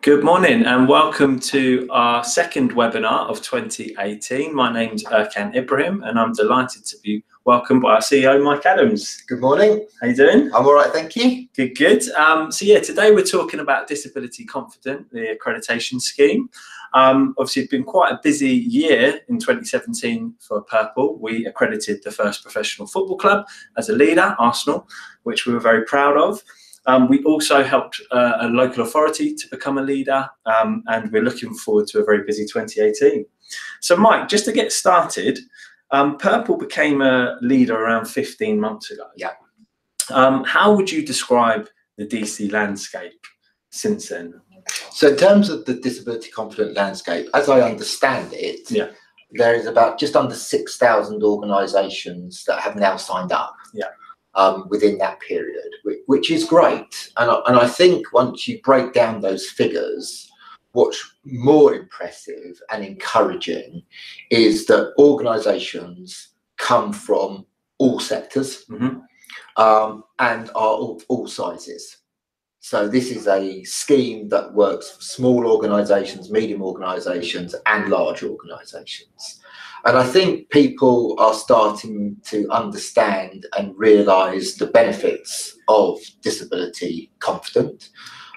Good morning and welcome to our second webinar of 2018. My name's Erkan Ibrahim and I'm delighted to be welcomed by our CEO, Mike Adams. Good morning. How you doing? I'm all right, thank you. Good. Today we're talking about Disability Confident, the accreditation scheme. Obviously, it's been quite a busy year in 2017 for Purple. We accredited the first professional football club as a leader, Arsenal, which we were very proud of. We also helped a local authority to become a leader, and we're looking forward to a very busy 2018. So, Mike, just to get started, Purple became a leader around 15 months ago. Yeah. How would you describe the DC landscape since then? So, in terms of the disability confident landscape, as I understand it, there is about just under 6,000 organisations that have now signed up. Yeah. Within that period, which is great. And I think once you break down those figures, what's more impressive and encouraging is that organisations come from all sectors and are all sizes. So this is a scheme that works for small organisations, medium organisations and large organisations. And I think people are starting to understand and realise the benefits of disability confident.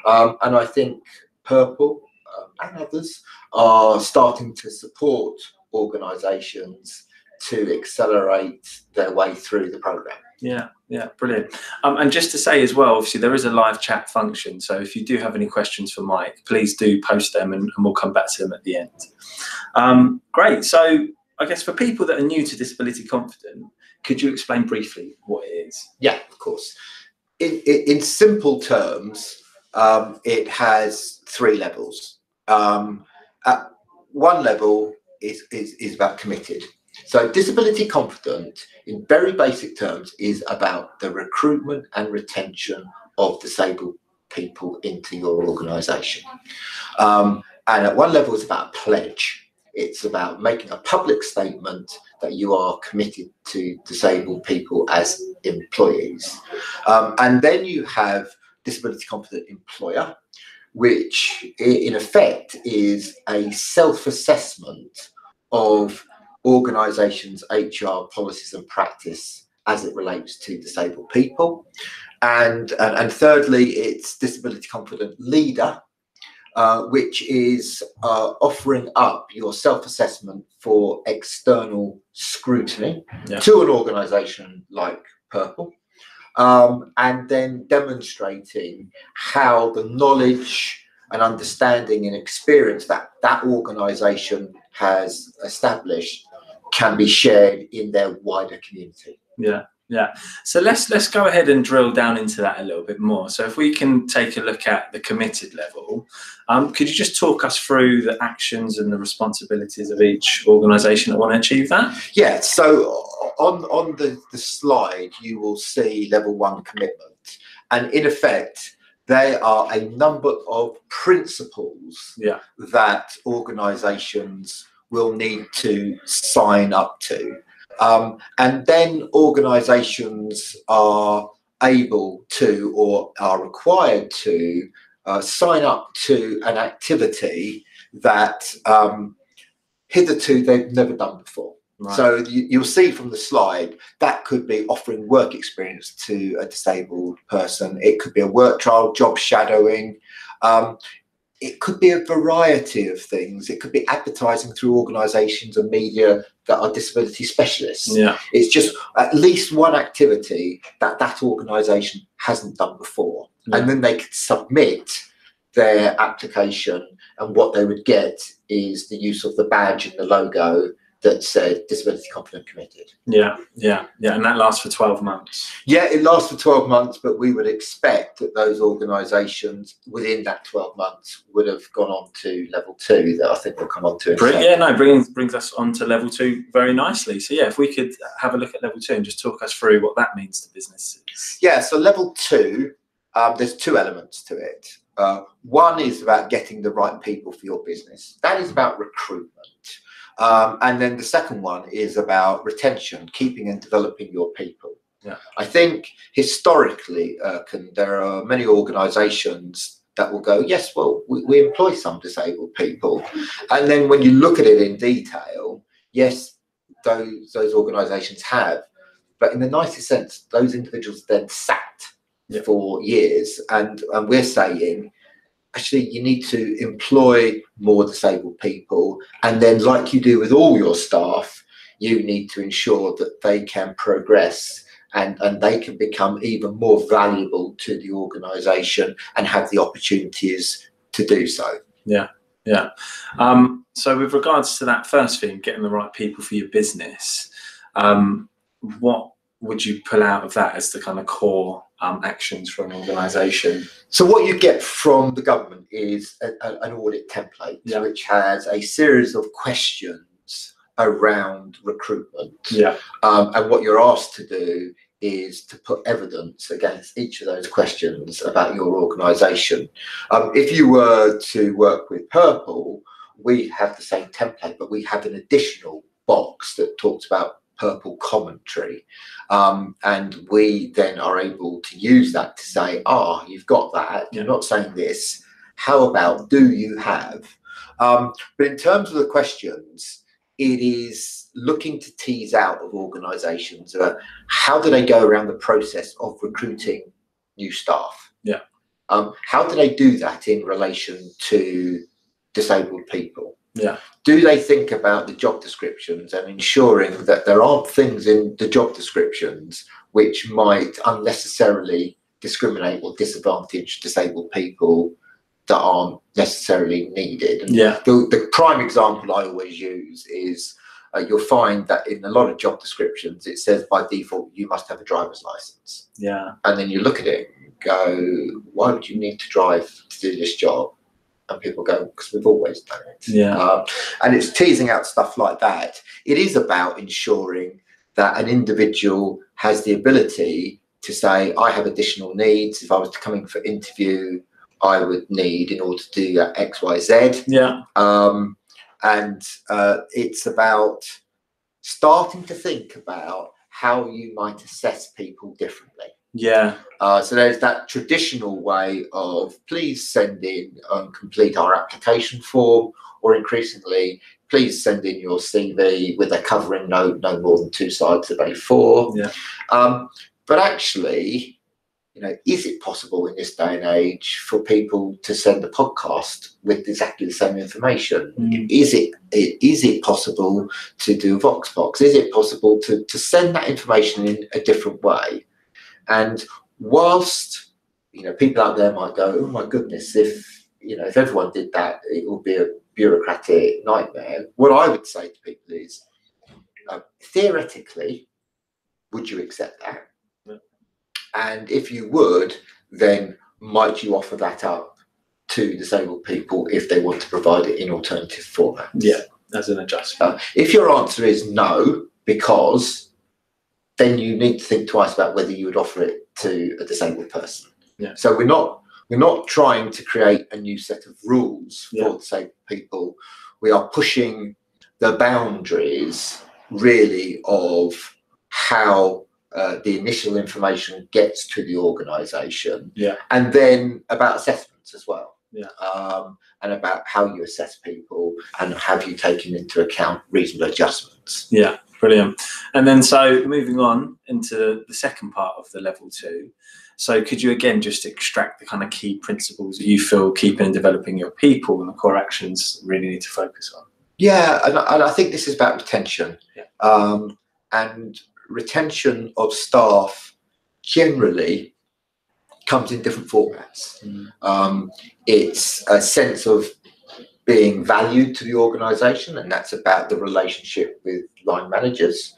And I think Purple and others are starting to support organisations to accelerate their way through the programme. Yeah, brilliant. And just to say as well, obviously there is a live chat function. So if you do have any questions for Mike, please do post them and we'll come back to them at the end. Great. So I guess for people that are new to Disability Confident, could you explain briefly what it is? Yeah, of course. In simple terms, it has three levels. At one level is about committed. So Disability Confident, in very basic terms, is about the recruitment and retention of disabled people into your organisation. And at one level, it's about a pledge. It's about making a public statement that you are committed to disabled people as employees. And then you have Disability Confident Employer, which in effect is a self-assessment of organisations' HR policies and practice as it relates to disabled people. And thirdly, it's Disability Confident Leader, which is offering up your self-assessment for external scrutiny to an organisation like Purple, and then demonstrating how the knowledge and understanding and experience that organisation has established can be shared in their wider community. Yeah. So let's go ahead and drill down into that a little bit more. So if we can take a look at the committed level, could you just talk us through the actions and the responsibilities of each organisation that want to achieve that? Yeah. So on the slide, you will see level one commitment, and in effect, there are a number of principles that organisations will need to sign up to. And then organisations are able to or are required to sign up to an activity that hitherto they've never done before. Right. So you'll see from the slide that could be offering work experience to a disabled person. It could be a work trial, job shadowing. It could be a variety of things. It could be advertising through organisations and media that are disability specialists. Yeah. It's just at least one activity that organisation hasn't done before. Yeah. And then they could submit their application, and what they would get is the use of the badge and the logo that said Disability Confident Committed. Yeah. And that lasts for 12 months. Yeah, it lasts for 12 months, but we would expect that those organisations within that 12 months would have gone on to level two, that I think we'll come on to. Brings us on to level two very nicely. So yeah, if we could have a look at level two and just talk us through what that means to businesses. Yeah, so level two, there's two elements to it. One is about getting the right people for your business. That is about recruitment. And then the second one is about retention, keeping and developing your people. Yeah. I think historically, there are many organisations that will go, yes, well, we employ some disabled people. And then when you look at it in detail, yes, those organisations have, but in the nicest sense, those individuals then sat for years. And we're saying, actually, you need to employ more disabled people. And then, like you do with all your staff, you need to ensure that they can progress and they can become even more valuable to the organisation and have the opportunities to do so. Yeah. So with regards to that first thing, getting the right people for your business, what would you pull out of that as the kind of core actions for an organisation? So what you get from the government is an audit template, which has a series of questions around recruitment. And what you're asked to do is to put evidence against each of those questions about your organisation. If you were to work with Purple, we have the same template, but we have an additional box that talks about Purple commentary, and we then are able to use that to say, you've got that, you're not saying this, how about, do you have? But in terms of the questions, it is looking to tease out of organisations about how do they go around the process of recruiting new staff. How do they do that in relation to disabled people? Do they think about the job descriptions and ensuring that there aren't things in the job descriptions which might unnecessarily discriminate or disadvantage disabled people that aren't necessarily needed? And the prime example I always use is you'll find that in a lot of job descriptions it says by default you must have a driver's license. And then you look at it and go, why would you need to drive to do this job? And people go, because we've always done it. And it's teasing out stuff like that. It is about ensuring that an individual has the ability to say, I have additional needs. If I was to come in for interview, I would need, in order to do X, Y, Z. And it's about starting to think about how you might assess people differently. So there's that traditional way of please send in and complete our application form, or increasingly, please send in your CV with a covering note no more than 2 sides of A4. But actually, is it possible in this day and age for people to send a podcast with exactly the same information? Is it possible to do a Voxbox? Is it possible to send that information in a different way? And whilst people out there might go, oh my goodness, if everyone did that, it would be a bureaucratic nightmare. What I would say to people is, theoretically, would you accept that? And if you would, then might you offer that up to disabled people if they want to provide it in alternative formats? As an adjustment. If your answer is no, because, then you need to think twice about whether you would offer it to a disabled person. So we're not trying to create a new set of rules for disabled people. We are pushing the boundaries, really, of how the initial information gets to the organisation, and then about assessments as well, and about how you assess people and have you taken into account reasonable adjustments. Brilliant. And then, so moving on into the second part of the level 2. So could you again just extract the kind of key principles that you feel keeping and developing your people and the core actions really need to focus on? And I think this is about retention. And retention of staff generally comes in different formats. It's a sense of being valued to the organisation, and that's about the relationship with line managers.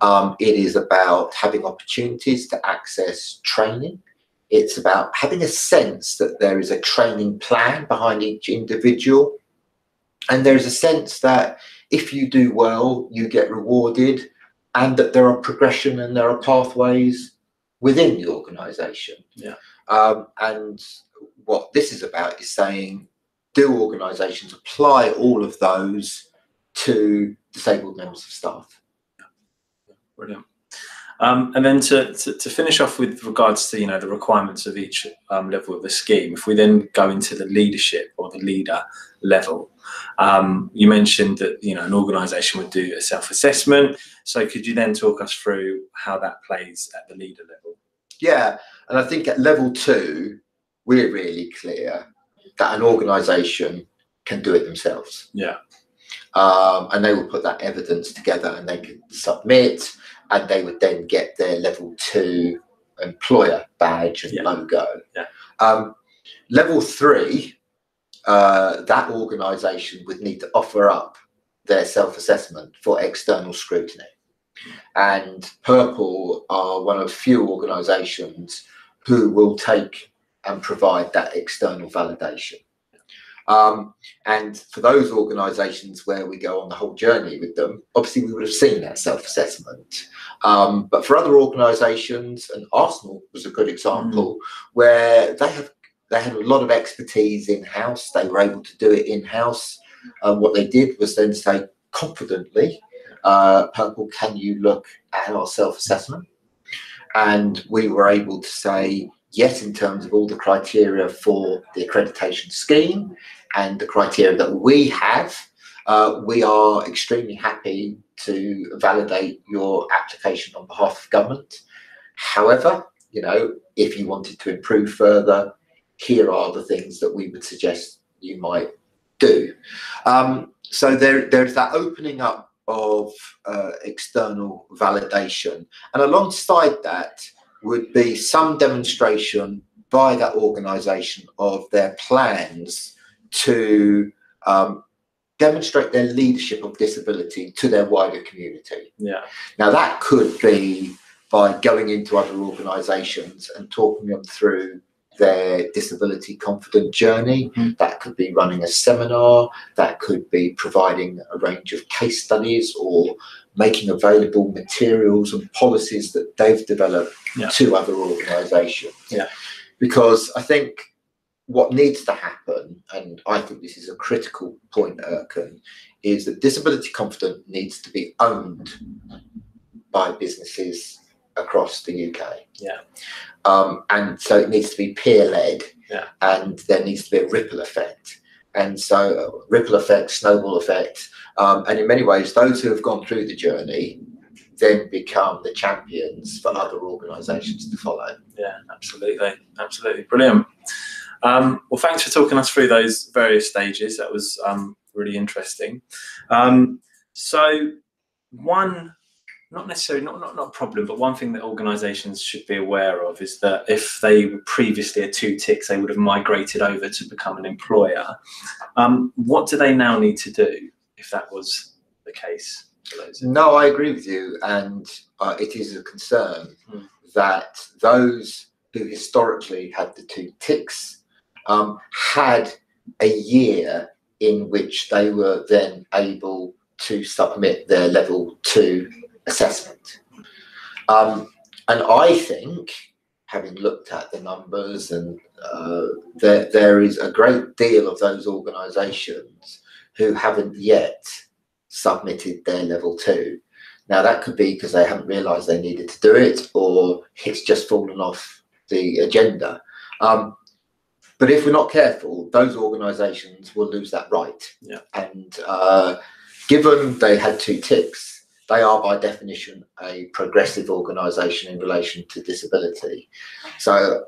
It is about having opportunities to access training. It's about having a sense that there is a training plan behind each individual, and there's a sense that if you do well, you get rewarded, and that there are progression and there are pathways within the organisation. And what this is about is saying, do organisations apply all of those to disabled members of staff? Brilliant. And then to finish off with regards to the requirements of each level of the scheme, if we then go into the leadership or the leader level, you mentioned that an organisation would do a self-assessment. So could you then talk us through how that plays at the leader level? Yeah, and I think at level 2, we're really clear that an organisation can do it themselves. Yeah. And they will put that evidence together and they can submit, and they would then get their level 2 employer badge and logo. Yeah. Level 3, that organisation would need to offer up their self-assessment for external scrutiny. And Purple are one of few organisations who will take and provide that external validation. And for those organisations where we go on the whole journey with them, obviously we would have seen that self-assessment. But for other organisations, and Arsenal was a good example, where they had a lot of expertise in-house. They were able to do it in-house. What they did was then say confidently, Purple, can you look at our self-assessment? And we were able to say yes, in terms of all the criteria for the accreditation scheme and the criteria that we have, we are extremely happy to validate your application on behalf of government. However, if you wanted to improve further, here are the things that we would suggest you might do. So there's that opening up of external validation, and alongside that would be some demonstration by that organisation of their plans to demonstrate their leadership of disability to their wider community. Yeah. Now that could be by going into other organisations and talking them through their disability confident journey. That could be running a seminar, that could be providing a range of case studies or making available materials and policies that they've developed to other organisations. Yeah. Because I think what needs to happen, and I think this is a critical point, Erkan, is that disability confident needs to be owned by businesses across the UK. Yeah. And so it needs to be peer-led, and there needs to be a ripple effect. And so ripple effect, snowball effect, and in many ways, those who have gone through the journey then become the champions for other organisations to follow. Yeah, absolutely. Absolutely. Brilliant. Well, thanks for talking us through those various stages. That was really interesting. So one, not necessarily, not a problem, but one thing that organisations should be aware of is that if they were previously a 2 ticks, they would have migrated over to become an employer. What do they now need to do if that was the case? No, I agree with you, and it is a concern that those who historically had the 2 ticks had a year in which they were then able to submit their level 2 assessment. And I think, having looked at the numbers, and there is a great deal of those organisations who haven't yet submitted their level 2. Now that could be because they haven't realised they needed to do it, or it's just fallen off the agenda. But if we're not careful, those organisations will lose that right. Yeah. And given they had 2 ticks, they are by definition a progressive organisation in relation to disability. So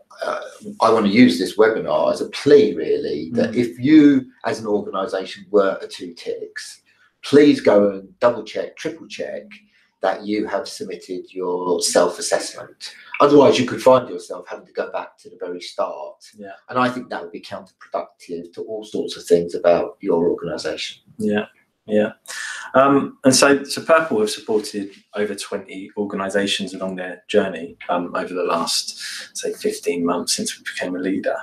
I want to use this webinar as a plea, really, that if you as an organisation were a 2 ticks, please go and double check, triple check that you have submitted your self-assessment. Otherwise, you could find yourself having to go back to the very start. Yeah. And I think that would be counterproductive to all sorts of things about your organisation. Yeah. Yeah. And so Purple have supported over 20 organisations along their journey over the last, say, 15 months since we became a leader.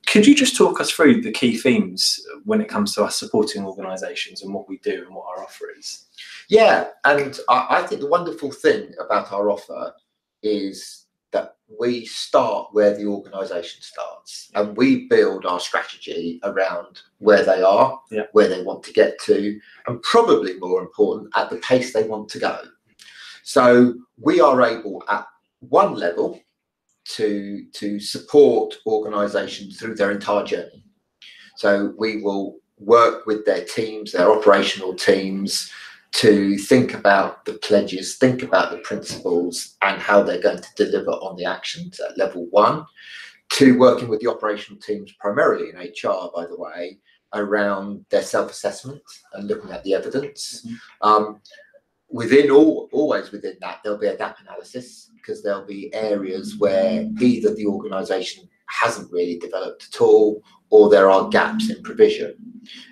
Could you just talk us through the key themes when it comes to us supporting organisations and what we do and what our offer is? Yeah, and I think the wonderful thing about our offer is that we start where the organisation starts, and we build our strategy around where they are, where they want to get to, and probably more important, at the pace they want to go. So we are able at one level to support organisations through their entire journey. So we will work with their teams, their operational teams, to think about the pledges, think about the principles and how they're going to deliver on the actions at level one, to working with the operational teams, primarily in HR, by the way, around their self-assessment and looking at the evidence. Always within that, there'll be a gap analysis, because there'll be areas where either the organisation hasn't really developed at all, or there are gaps in provision.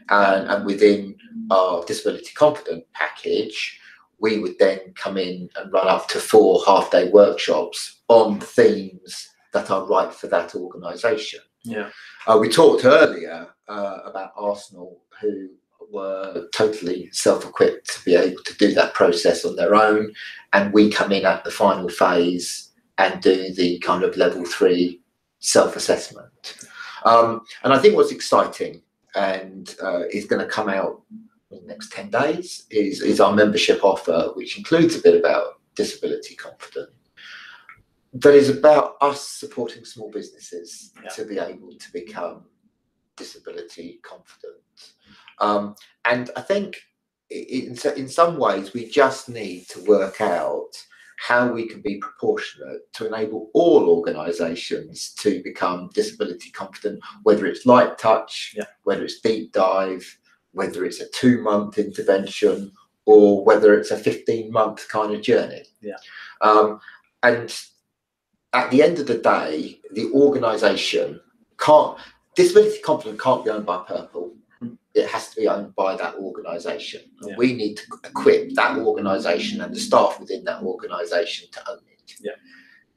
And within our disability confident package, we would then come in and run up to 4 half-day workshops on themes that are right for that organisation. Yeah. We talked earlier about Arsenal, who were totally self-equipped to be able to do that process on their own, and we come in at the final phase and do the kind of level 3 self-assessment. And I think what's exciting and is going to come out in the next 10 days is our membership offer, which includes a bit about disability confident. That is about us supporting small businesses to be able to become disability confident. And I think in some ways we just need to work out how we can be proportionate to enable all organisations to become disability confident, whether it's light touch, whether it's deep dive, whether it's a 2-month intervention, or whether it's a 15-month kind of journey. And at the end of the day, the organisation disability confident can't be owned by Purple. It has to be owned by that organisation. We need to equip that organisation and the staff within that organisation to own it.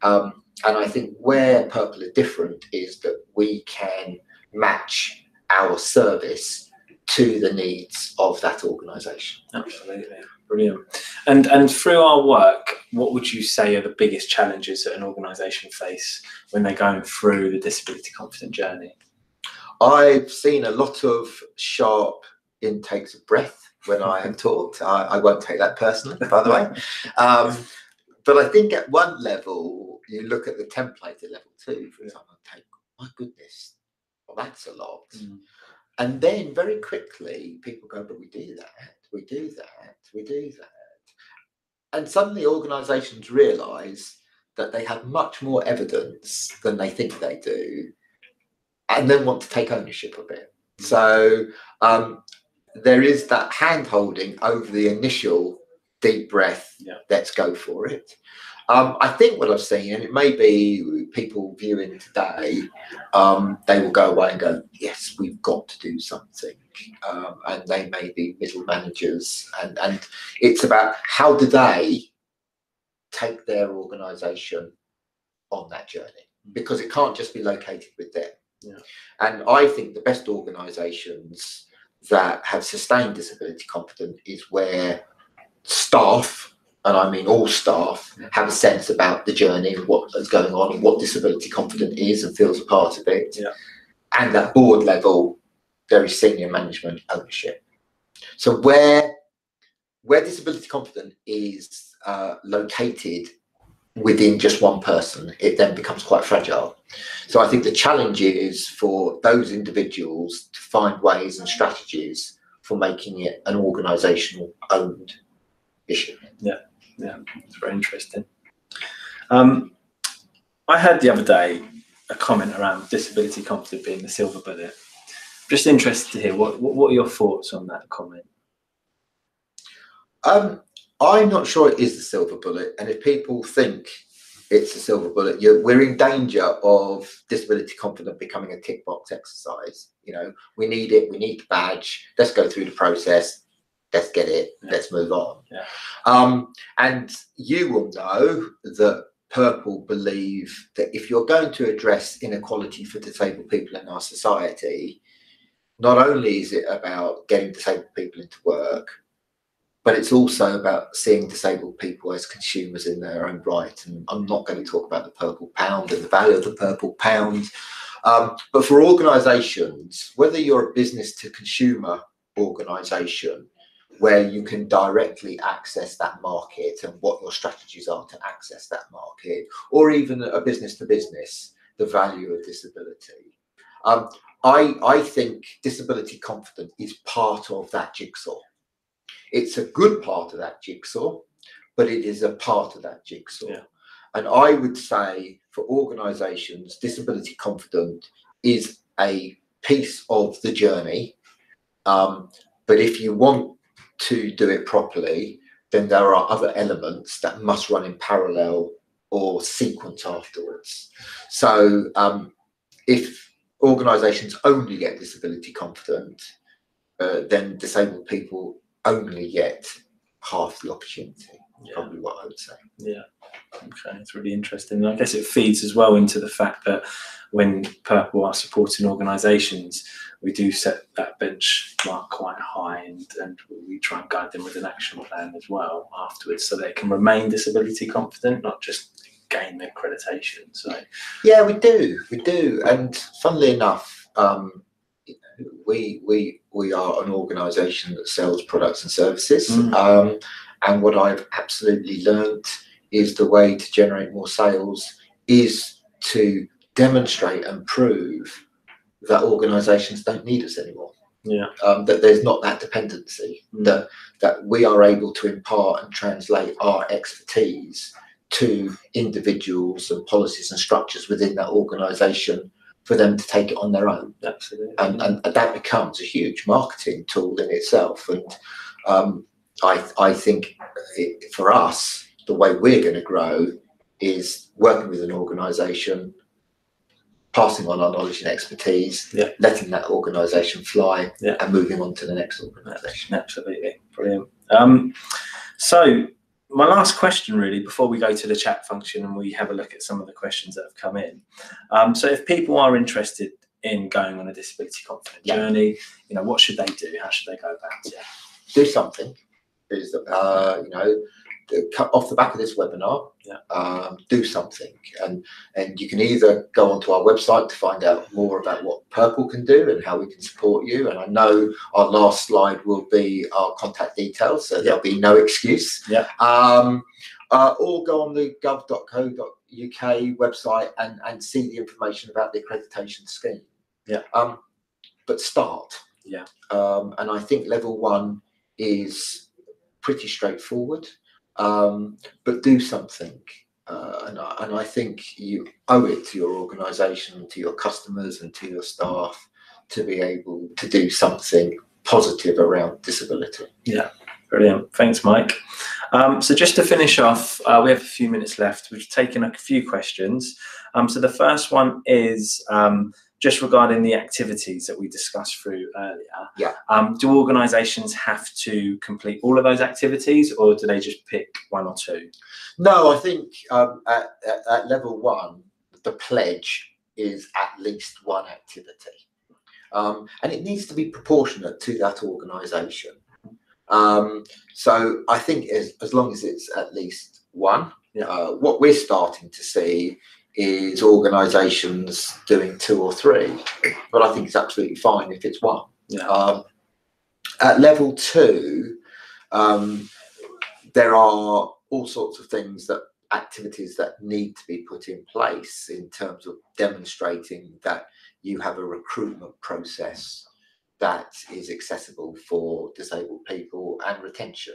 And I think where Purple are different is that we can match our service to the needs of that organisation. Absolutely. Brilliant. And through our work, what would you say are the biggest challenges that an organisation face when they're going through the disability confident journey? I've seen a lot of sharp intakes of breath when I have talked. I won't take that personally, by the way. But I think at one level, you look at the template at level 2, for example, and take, my goodness, well, that's a lot. And then very quickly, people go, but we do that, we do that, we do that. And suddenly organisations realise that they have much more evidence than they think they do, and then want to take ownership of it. So there is that hand-holding over the initial deep breath, let's go for it. I think what I've seen, and it may be people viewing today, they will go away and go, yes, we've got to do something. And they may be middle managers. And it's about how do they take their organisation on that journey? Because it can't just be located with them. And I think the best organisations that have sustained disability confidence is where staff, and I mean all staff, have a sense about the journey and what is going on and what disability confident is and feels a part of it. And at board level, very senior management ownership. So where disability confident is located within just one person, it then becomes quite fragile. So I think the challenge is for those individuals to find ways and strategies for making it an organisational owned issue. It's very interesting. I heard the other day a comment around disability confident being the silver bullet. I'm just interested to hear what are your thoughts on that comment? I'm not sure it is the silver bullet, and if people think it's a silver bullet, we're in danger of disability confident becoming a tick box exercise. We need it, we need the badge, let's go through the process, let's get it, let's move on. And you will know that Purple believe that if you're going to address inequality for disabled people in our society, not only is it about getting disabled people into work, but it's also about seeing disabled people as consumers in their own right. And I'm not going to talk about the Purple Pound and the value of the Purple Pound. But for organisations, whether you're a business to consumer organisation, where you can directly access that market and what your strategies are to access that market, or even a business to business, the value of disability. I think disability confidence is part of that jigsaw. It's a good part of that jigsaw, but it is a part of that jigsaw. Yeah. And I would say for organisations, disability confident is a piece of the journey. But if you want to do it properly, then there are other elements that must run in parallel or sequence afterwards. So if organisations only get disability confident, then disabled people only get half the opportunity. Yeah. Probably what I would say. Yeah. Okay, it's really interesting. And I guess it feeds as well into the fact that when Purple are supporting organisations, we do set that benchmark quite high, and we try and guide them with an action plan as well afterwards, so they can remain disability confident, not just gain their accreditation. So yeah, we do, and funnily enough, we are an organisation that sells products and services, and what I've absolutely learned is the way to generate more sales is to demonstrate and prove that organisations don't need us anymore. Yeah. That there's not that dependency, that we are able to impart and translate our expertise to individuals and policies and structures within that organisation for them to take it on their own. Absolutely. And that becomes a huge marketing tool in itself. And I think for us, the way we're going to grow is working with an organisation, passing on our knowledge and expertise, letting that organisation fly, and moving on to the next organisation. Absolutely. Brilliant. So my last question really, before we go to the chat function and we have a look at some of the questions that have come in. So if people are interested in going on a disability confident journey, what should they do? How should they go about it? Do something. Is off the back of this webinar, do something, and you can either go onto our website to find out more about what Purple can do and how we can support you. And I know our last slide will be our contact details, so there'll be no excuse. Or go on the gov.co.uk website and see the information about the accreditation scheme. But start. And I think level 1 is pretty straightforward. But do something, and I think you owe it to your organisation, to your customers and to your staff to be able to do something positive around disability. Yeah, brilliant. Thanks, Mike. So just to finish off, we have a few minutes left. We've taken a few questions. So the first one is just regarding the activities that we discussed through earlier. Do organisations have to complete all of those activities, or do they just pick one or two? No, I think at level 1, the pledge is at least one activity. And it needs to be proportionate to that organisation. So I think as long as it's at least one, what we're starting to see is organisations doing 2 or 3, but I think it's absolutely fine if it's 1. At level 2, there are all sorts of activities that need to be put in place in terms of demonstrating that you have a recruitment process that is accessible for disabled people and retention.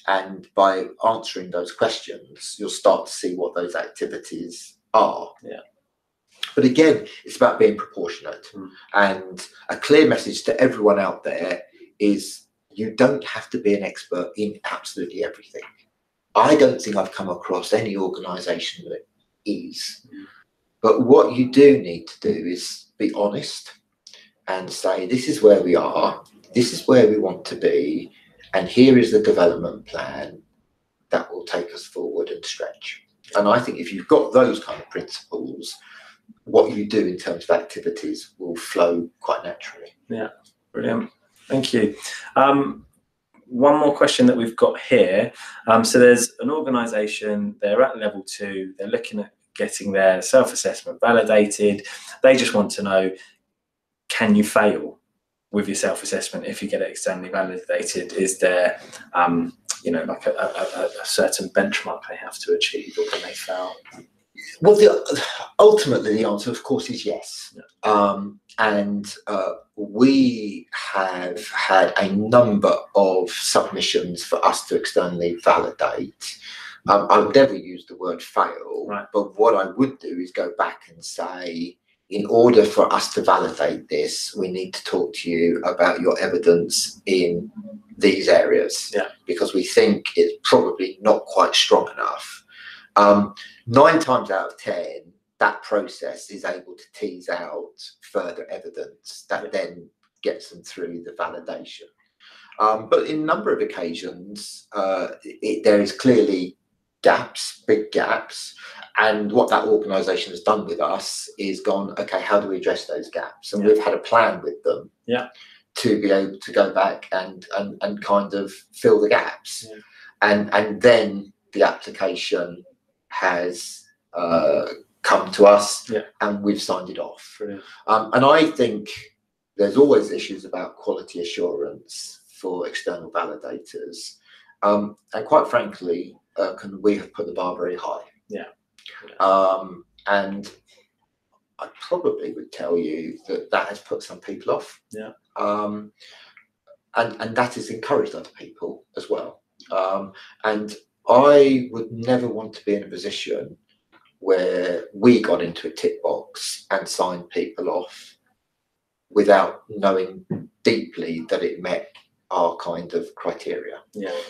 And by answering those questions, you'll start to see what those activities are. But again, it's about being proportionate. And a clear message to everyone out there is you don't have to be an expert in absolutely everything. I don't think I've come across any organisation that is. But what you do need to do is be honest and say, this is where we are, this is where we want to be, and here is the development plan that will take us forward and stretch. And I think if you've got those kind of principles, what you do in terms of activities will flow quite naturally. Yeah, brilliant. Thank you. One more question that we've got here. So there's an organisation, they're at level 2, they're looking at getting their self-assessment validated. They just want to know, can you fail? with your self-assessment, if you get it externally validated, is there you know, like a certain benchmark they have to achieve, or can they fail? Well, ultimately the answer, of course, is yes. Yeah. And we have had a number of submissions for us to externally validate. I've never used the word fail, right. But what I would do is go back and say, in order for us to validate this, we need to talk to you about your evidence in these areas, yeah. Because we think it's probably not quite strong enough. 9 times out of 10, that process is able to tease out further evidence that then gets them through the validation. But in a number of occasions, there is clearly gaps, big gaps. And what that organisation has done with us is gone, okay, how do we address those gaps? And we've had a plan with them to be able to go back and kind of fill the gaps. Yeah. And then the application has come to us and we've signed it off. And I think there's always issues about quality assurance for external validators. And quite frankly, we have put the bar very high. And I probably would tell you that has put some people off. And that has encouraged other people as well. And I would never want to be in a position where we got into a tick box and signed people off without knowing deeply that it met our kind of criteria.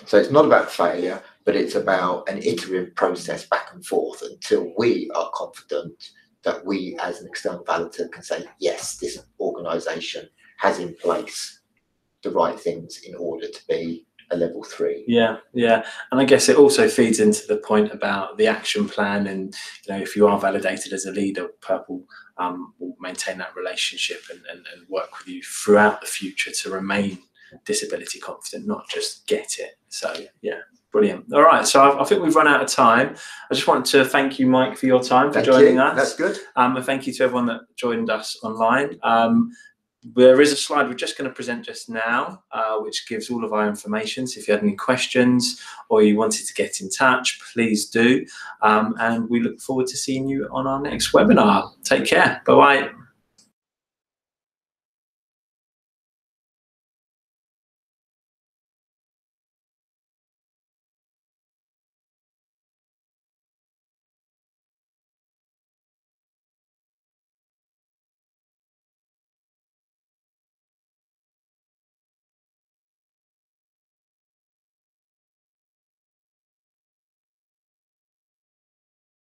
So it's not about failure, but it's about an iterative process back and forth until we are confident that we as an external validator can say, yes, this organisation has in place the right things in order to be a level 3. Yeah. And I guess it also feeds into the point about the action plan, and you know, if you are validated as a leader, Purple will maintain that relationship and work with you throughout the future to remain disability confident, not just get it. So yeah, brilliant. All right, so I think we've run out of time. I just wanted to thank you, Mike, for your time, for joining us. That's good. And thank you to everyone that joined us online. There is a slide we're just going to present just now, which gives all of our information. So if you had any questions or you wanted to get in touch, please do. And we look forward to seeing you on our next webinar. Take care. Bye-bye.